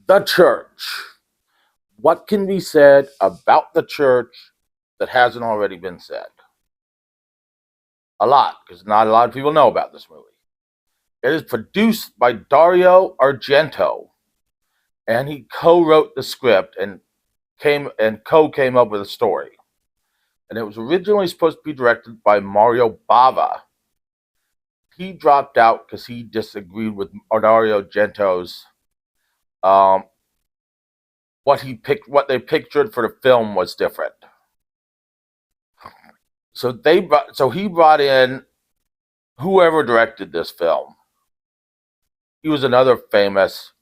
The church. What can be said about the church that hasn't already been said? A lot, because not a lot of people know about this movie. It is produced by Dario Argento, and he co-wrote the script and came up with a story. And it was originally supposed to be directed by Mario Bava. He dropped out because he disagreed with Dario Argento's what they pictured for the film was different. So he brought in whoever directed this film. He was another famous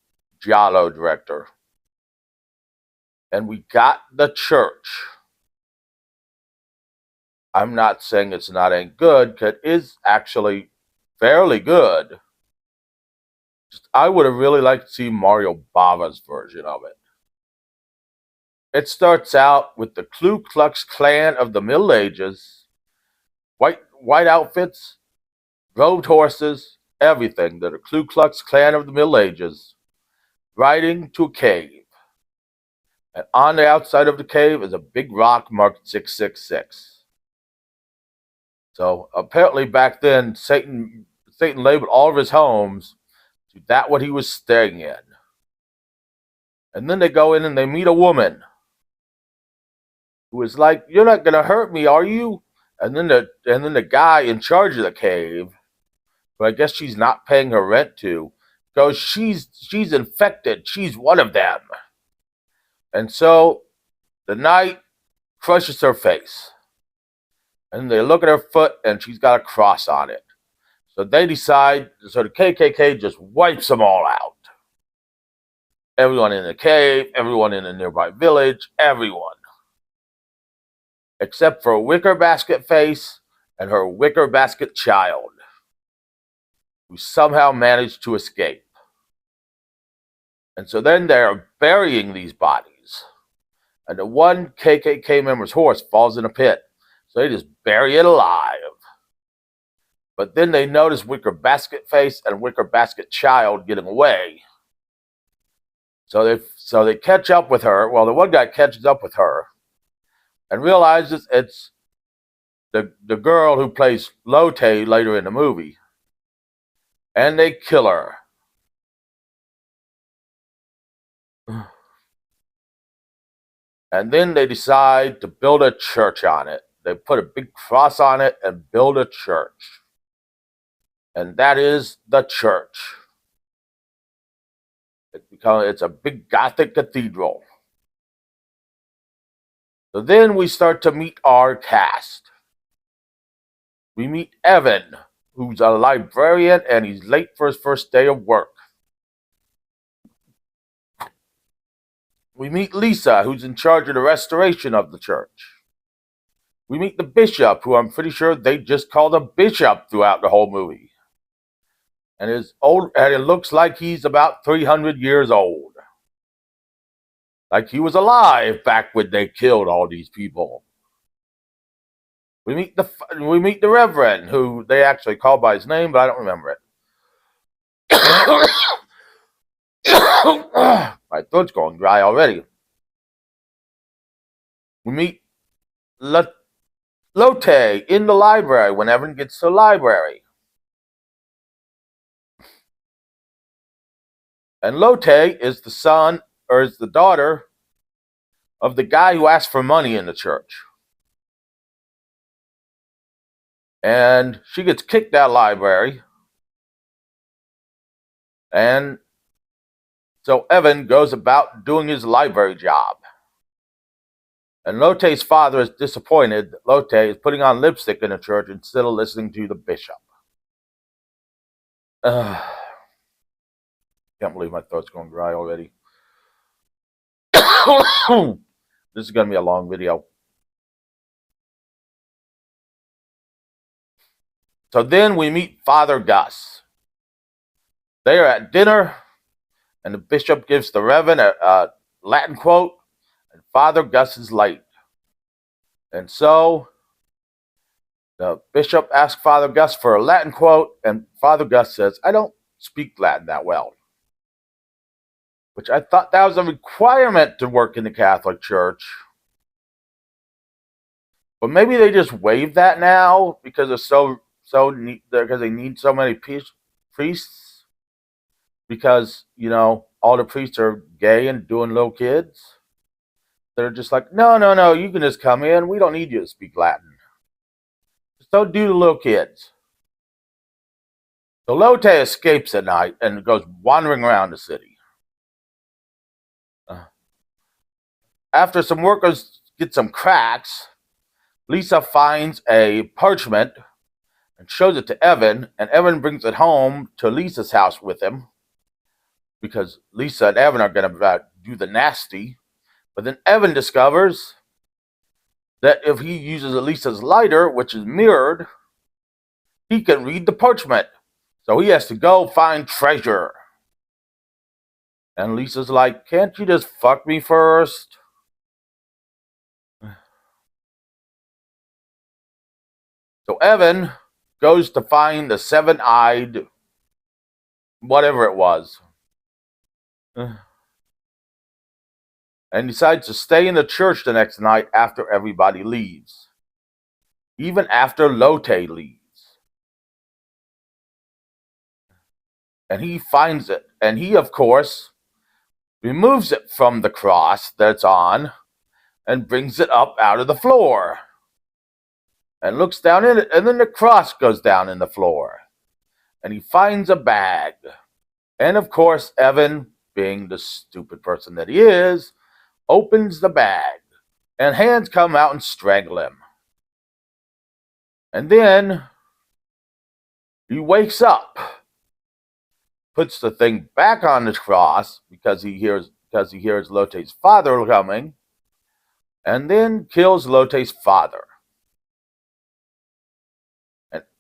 giallo director. And we got The Church. I'm not saying it's not ain't good, because it is actually fairly good. I would have really liked to see Mario Bava's version of it. It starts out with the Ku Klux Klan of the Middle Ages, white outfits, robed horses, everything that a Ku Klux Klan of the Middle Ages, riding to a cave. And on the outside of the cave is a big rock marked 666. So apparently back then, Satan labeled all of his homes to that what he was staying in. And then they go in and they meet a woman who is like, "You're not gonna hurt me, are you?" And then the guy in charge of the cave, who I guess she's not paying her rent to, goes, "She's infected. She's one of them." And so the knight crushes her face. And they look at her foot and she's got a cross on it. So they decide, so the KKK just wipes them all out. Everyone in the cave, everyone in the nearby village, everyone. Except for Wicker Basket Face and her Wicker Basket child, who somehow managed to escape. And so then they're burying these bodies. And the one KKK member's horse falls in a pit. So they just bury it alive. But then they notice Wicker Basket Face and Wicker Basket Child getting away. So they catch up with her. Well, the one guy catches up with her and realizes it's the girl who plays Lotte later in the movie. And they kill her. And then they decide to build a church on it. They put a big cross on it and build a church. And that is the church. It's a big Gothic cathedral. So then we start to meet our cast. We meet Evan, who's a librarian and he's late for his first day of work. We meet Lisa, who's in charge of the restoration of the church. We meet the bishop, who I'm pretty sure they just called a bishop throughout the whole movie. And it looks like he's about 300 years old. Like he was alive back when they killed all these people. We meet the Reverend, who they actually call by his name, but I don't remember it. My throat's going dry already. We meet Lotte in the library when Evan gets to the library. And Lotte is the daughter of the guy who asked for money in the church. And she gets kicked out of the library. And so Evan goes about doing his library job. And Lotte's father is disappointed that Lotte is putting on lipstick in the church instead of listening to the bishop. Can't believe my throat's going dry already. This is going to be a long video. So then we meet Father Gus. They are at dinner, and the bishop gives the Reverend a Latin quote, and Father Gus is late. And so the bishop asks Father Gus for a Latin quote, and Father Gus says, "I don't speak Latin that well." which I thought that was a requirement to work in the Catholic Church. But maybe they just waived that now because because they need so many priests. Because all the priests are gay and doing little kids. They're just like, no, you can just come in. We don't need you to speak Latin. Just don't do the little kids. So Lotte escapes at night and goes wandering around the city. After some workers get some cracks, Lisa finds a parchment and shows it to Evan, and Evan brings it home to Lisa's house with him because Lisa and Evan are going to do the nasty. But then Evan discovers that if he uses Lisa's lighter, which is mirrored, he can read the parchment. So he has to go find treasure. And Lisa's like, can't you just fuck me first? So Evan goes to find the seven-eyed, whatever it was, and decides to stay in the church the next night after everybody leaves, even after Lotte leaves. And he finds it, and he, of course, removes it from the cross that it's on and brings it up out of the floor and looks down in it, and then the cross goes down in the floor, and he finds a bag. And of course, Evan, being the stupid person that he is, opens the bag, and hands come out and strangle him. And then he wakes up, puts the thing back on the cross because he hears Lotte's father coming, and then kills Lotte's father.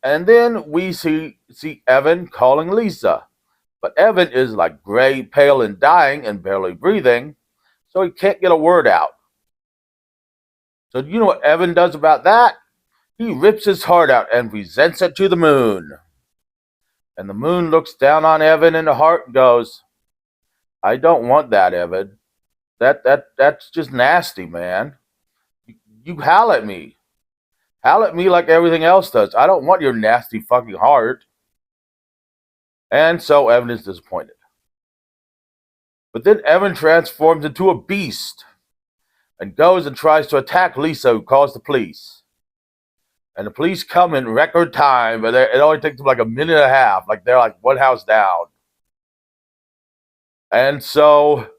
And then we see Evan calling Lisa. But Evan is like gray, pale, and dying and barely breathing, so he can't get a word out. So do you know what Evan does about that? He rips his heart out and presents it to the moon. And the moon looks down on Evan in the heart and goes, I don't want that, Evan. That's just nasty, man. You howl at me. Howl at me like everything else does. I don't want your nasty fucking heart. And so Evan is disappointed. But then Evan transforms into a beast and goes and tries to attack Lisa, who calls the police. And the police come in record time, but it only takes them like a minute and a half. Like they're like one house down. And so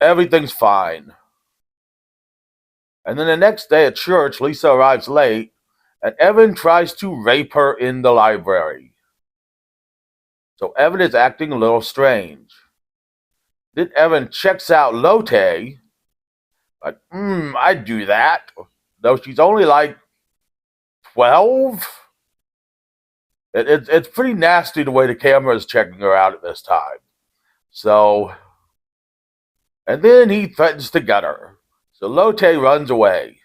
everything's fine. And then the next day at church, Lisa arrives late, and Evan tries to rape her in the library. So Evan is acting a little strange. Then Evan checks out Lotte, like, I'd do that. Though she's only like 12. It's pretty nasty the way the camera is checking her out at this time. So, and then he threatens to gut her. So Lotte runs away.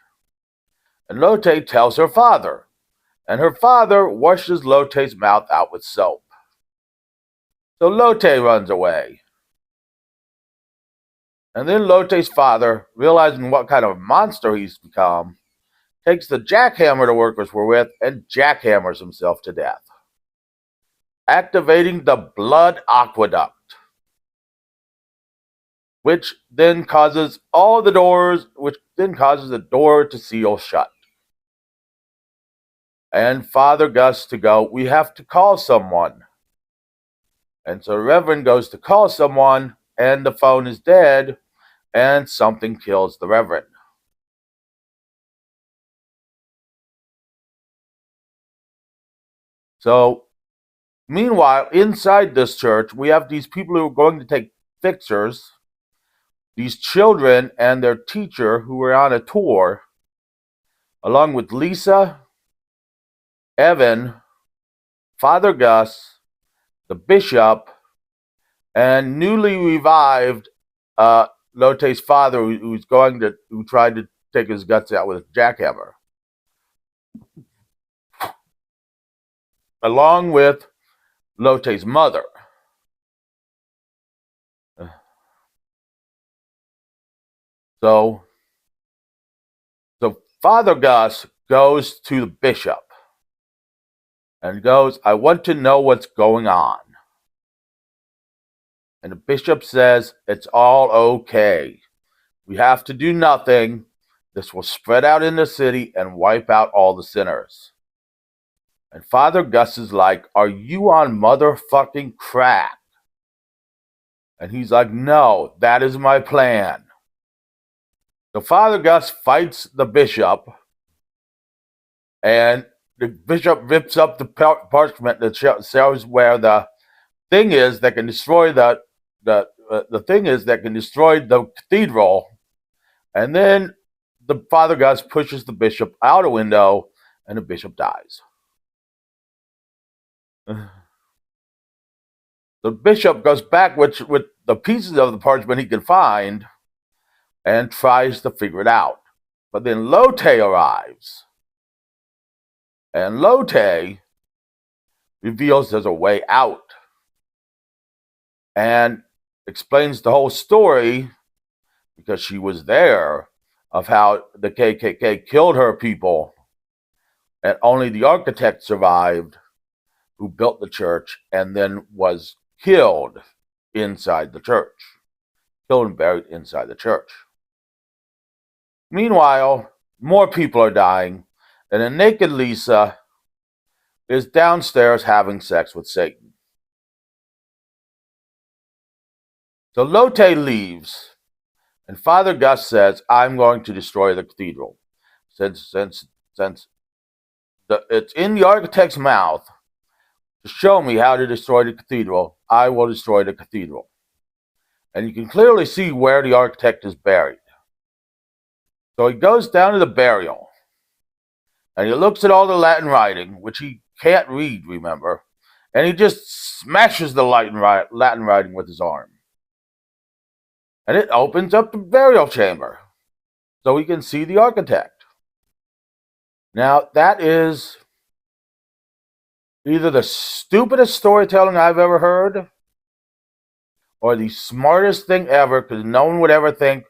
And Lotte tells her father. And her father washes Lotte's mouth out with soap. So Lotte runs away. And then Lotte's father, realizing what kind of monster he's become, takes the jackhammer the workers were with and jackhammers himself to death, activating the blood aqueduct, which then causes the door to seal shut. And Father Gus to go, we have to call someone. And so the Reverend goes to call someone, and the phone is dead, and something kills the Reverend. So, meanwhile, inside this church, we have these people who are going to take pictures, these children and their teacher who are on a tour, along with Lisa, Evan, Father Gus, the bishop, and newly revived Lotte's father, who tried to take his guts out with a jackhammer, along with Lotte's mother. So Father Gus goes to the bishop and goes, I want to know what's going on. And the bishop says, it's all okay. We have to do nothing. This will spread out in the city and wipe out all the sinners. And Father Gus is like, are you on motherfucking crack? And he's like, no, that is my plan. So Father Gus fights the bishop, and the bishop rips up the parchment that shows where the thing is that can destroy the thing is that can destroy the cathedral. And then the Father Gus pushes the bishop out a window, and the bishop dies. The bishop goes back with the pieces of the parchment he can find and tries to figure it out. But then Lotte arrives. And Lotte reveals there's a way out. And explains the whole story, because she was there, of how the KKK killed her people. And only the architect survived, who built the church and then was killed inside the church. Killed and buried inside the church. Meanwhile, more people are dying, and a naked Lisa is downstairs having sex with Satan. So Lotte leaves, and Father Gus says, I'm going to destroy the cathedral. Since it's in the architect's mouth to show me how to destroy the cathedral, I will destroy the cathedral. And you can clearly see where the architect is buried. So he goes down to the burial, and he looks at all the Latin writing, which he can't read, remember, and he just smashes the Latin writing with his arm. And it opens up the burial chamber, so we can see the architect. Now, that is either the stupidest storytelling I've ever heard, or the smartest thing ever, because no one would ever think,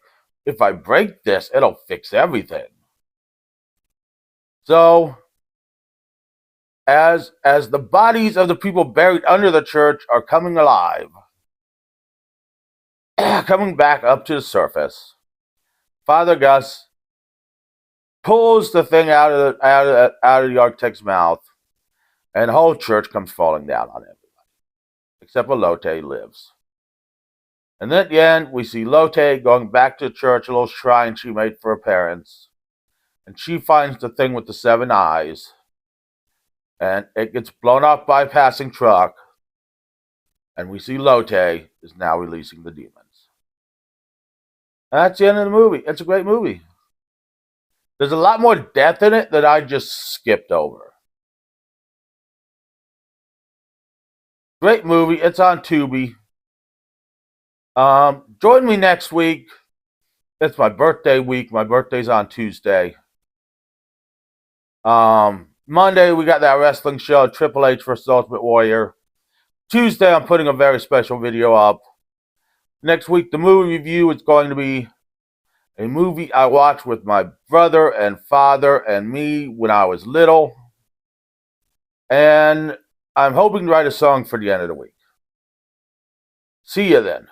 if I break this, it'll fix everything. So, as the bodies of the people buried under the church are coming alive, coming back up to the surface, Father Gus pulls the thing out of the architect's mouth, and the whole church comes falling down on everybody, except for Lotte lives. And then at the end, we see Lotte going back to the church, a little shrine she made for her parents. And she finds the thing with the 7 eyes. And it gets blown up by a passing truck. And we see Lotte is now releasing the demons. And that's the end of the movie. It's a great movie. There's a lot more death in it that I just skipped over. Great movie. It's on Tubi. Join me next week. It's my birthday week. My birthday's on Tuesday. Monday, we got that wrestling show, Triple H vs. Ultimate Warrior. Tuesday, I'm putting a very special video up. Next week, the movie review is going to be a movie I watched with my brother and father and me when I was little. And I'm hoping to write a song for the end of the week. See you then.